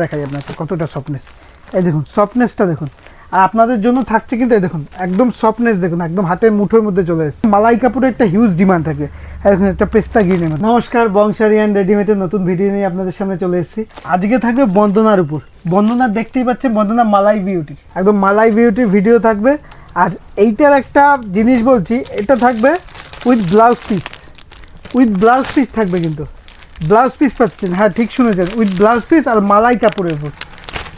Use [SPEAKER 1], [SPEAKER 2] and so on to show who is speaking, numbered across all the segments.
[SPEAKER 1] দেখাই আপনাকে কতটা সফটনেস। এই দেখুন সফটনেসটা দেখুন, আর আপনাদের জন্য থাকছে কিন্তু এই দেখুন একদম সফটনেস দেখুন, একদম হাতের মুঠোর মধ্যে চলে এসেছে। মালাই কাপড়ের একটা হিউজ ডিমান্ড থাকে। দেখুন একটা পেস্তা গ্রিনের মধ্যে। নমস্কার, বংশারি অ্যান্ড রেডিমেডের নতুন ভিডিও নিয়ে আপনাদের সামনে চলে এসেছি। আজকে থাকবে বন্দনার উপর। বন্দনা দেখতেই পাচ্ছেন, বন্দনা মালাই বিউটি, একদম মালাই বিউটির ভিডিও থাকবে। আর এইটার একটা জিনিস বলছি, এটা থাকবে with blouse piece, with blouse piece থাকবে, কিন্তু ব্লাউজ পিস পাচ্ছেন, হ্যাঁ ঠিক শুনেছেন, উইথ ব্লাউজ পিস আর মালাই কাপড়ের উপর,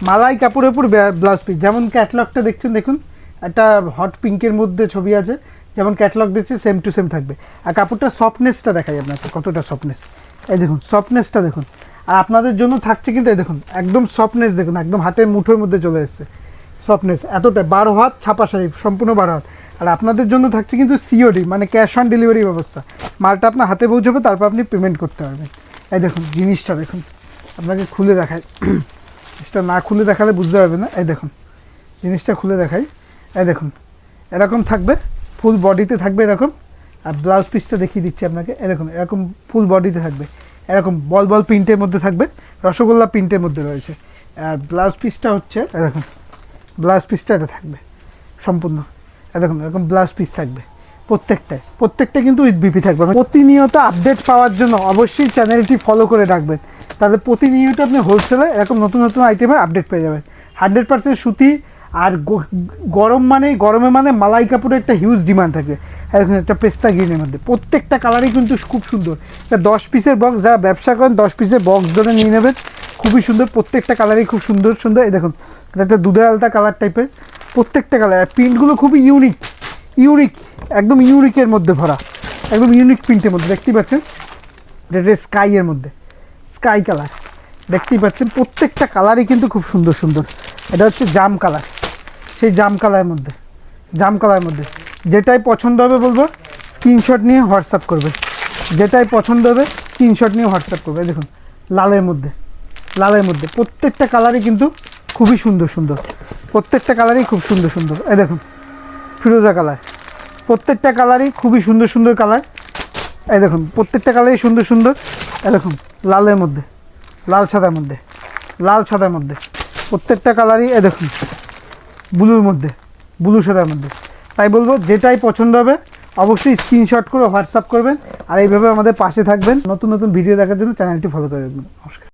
[SPEAKER 1] মালাই কাপড়ের উপর ব্লাউজ পিস। যেমন ক্যাটলগটা দেখছেন, দেখুন একটা হট পিঙ্কের মধ্যে ছবি আছে, যেমন ক্যাটলগ দিচ্ছে সেম টু সেম থাকবে। আর কাপড়টা সফটনেসটা দেখাই আপনাকে কতটা সফটনেস। এই দেখুন সফটনেসটা দেখুন, আর আপনাদের জন্য থাকছে কিন্তু এই দেখুন একদম সফটনেস দেখুন, একদম হাতের মুঠোর মধ্যে চলে এসছে সফটনেস এতটা। 12 হাত ছাপা শাড়ি, সম্পূর্ণ 12 হাত। আর আপনাদের জন্য থাকছে কিন্তু সিওডি, মানে ক্যাশ অন ডেলিভারি ব্যবস্থা। মালটা আপনার হাতে পৌঁছবে, তারপর আপনি পেমেন্ট করতে পারবেন। এই দেখুন জিনিসটা দেখুন, আপনাকে খুলে দেখাই, জিনিসটা না খুলে দেখালে বুঝতে পারবেন না। এই দেখুন জিনিসটা খুলে দেখাই। এই দেখুন এরকম থাকবে, ফুল বডিতে থাকবে এরকম। আর ব্লাউজ পিসটা দেখিয়ে দিচ্ছি আপনাকে। এই দেখুন এরকম ফুল বডিতে থাকবে, এরকম বল বল প্রিন্টের মধ্যে থাকবে, রসগোল্লা প্রিন্টের মধ্যে রয়েছে। আর ব্লাউজ পিসটা হচ্ছে এরকম, ব্লাউজ পিসটা এটা থাকবে সম্পূর্ণ। দেখুন এরকম ব্লাউজ পিস থাকবে প্রত্যেকটা কিন্তু উইথ বিপি থাকবে। প্রতিনিয়ত আপডেট পাওয়ার জন্য অবশ্যই চ্যানেলটি ফলো করে রাখবেন, তাহলে প্রতিনিয়ত আপনি হোলসেলে এরকম নতুন নতুন আইটেমের আপডেট পেয়ে যাবেন। 100% সুতি। আর গরমে মানে মালাই কাপড়ের একটা হিউজ ডিমান্ড থাকে। এখন একটা পেস্তা গ্রিনের মধ্যে প্রত্যেকটা কালারই কিন্তু খুব সুন্দর। এটা 10 পিসের বক্স, যারা ব্যবসা করেন 10 পিসের বক্স ধরে নিয়ে নেবেন, খুবই সুন্দর। প্রত্যেকটা কালারই খুব সুন্দর সুন্দর। এই দেখুন এটা একটা দুধে আলতা কালার টাইপের, প্রত্যেকটা কালার। আর প্রিন্টগুলো খুবই ইউনিক, একদম ইউনিকের মধ্যে ভরা, একদম ইউনিক প্রিন্টের মধ্যে দেখতেই পাচ্ছেন। এটা স্কাইয়ের মধ্যে, স্কাই কালার দেখতেই পাচ্ছেন। প্রত্যেকটা কালারই কিন্তু খুব সুন্দর সুন্দর। এটা হচ্ছে জাম কালার, সেই জাম কালারের মধ্যে যেটাই পছন্দ হবে বলবো স্ক্রিনশট নিয়ে হোয়াটসঅ্যাপ করবে, যেটাই পছন্দ হবে স্ক্রিনশট নিয়ে হোয়াটসঅ্যাপ করবে। দেখুন লালের মধ্যে প্রত্যেকটা কালারই কিন্তু খুবই সুন্দর, প্রত্যেকটা কালারই খুব সুন্দর। এই দেখুন ফিরোজা কালার, প্রত্যেকটা কালারই খুবই সুন্দর কালার। এই দেখুন প্রত্যেকটা কালারই সুন্দর। এই দেখুন লালের মধ্যে, লাল সাদার মধ্যে প্রত্যেকটা কালারই। এই দেখুন ব্লু সাদার মধ্যে। তাই বলবো যেটাই পছন্দ হবে অবশ্যই স্ক্রিনশট করে হোয়াটসঅ্যাপ করবেন। আর এইভাবে আমাদের পাশে থাকবেন। নতুন ভিডিও দেখার জন্য চ্যানেলটি ফলো করে রাখবেন। নমস্কার।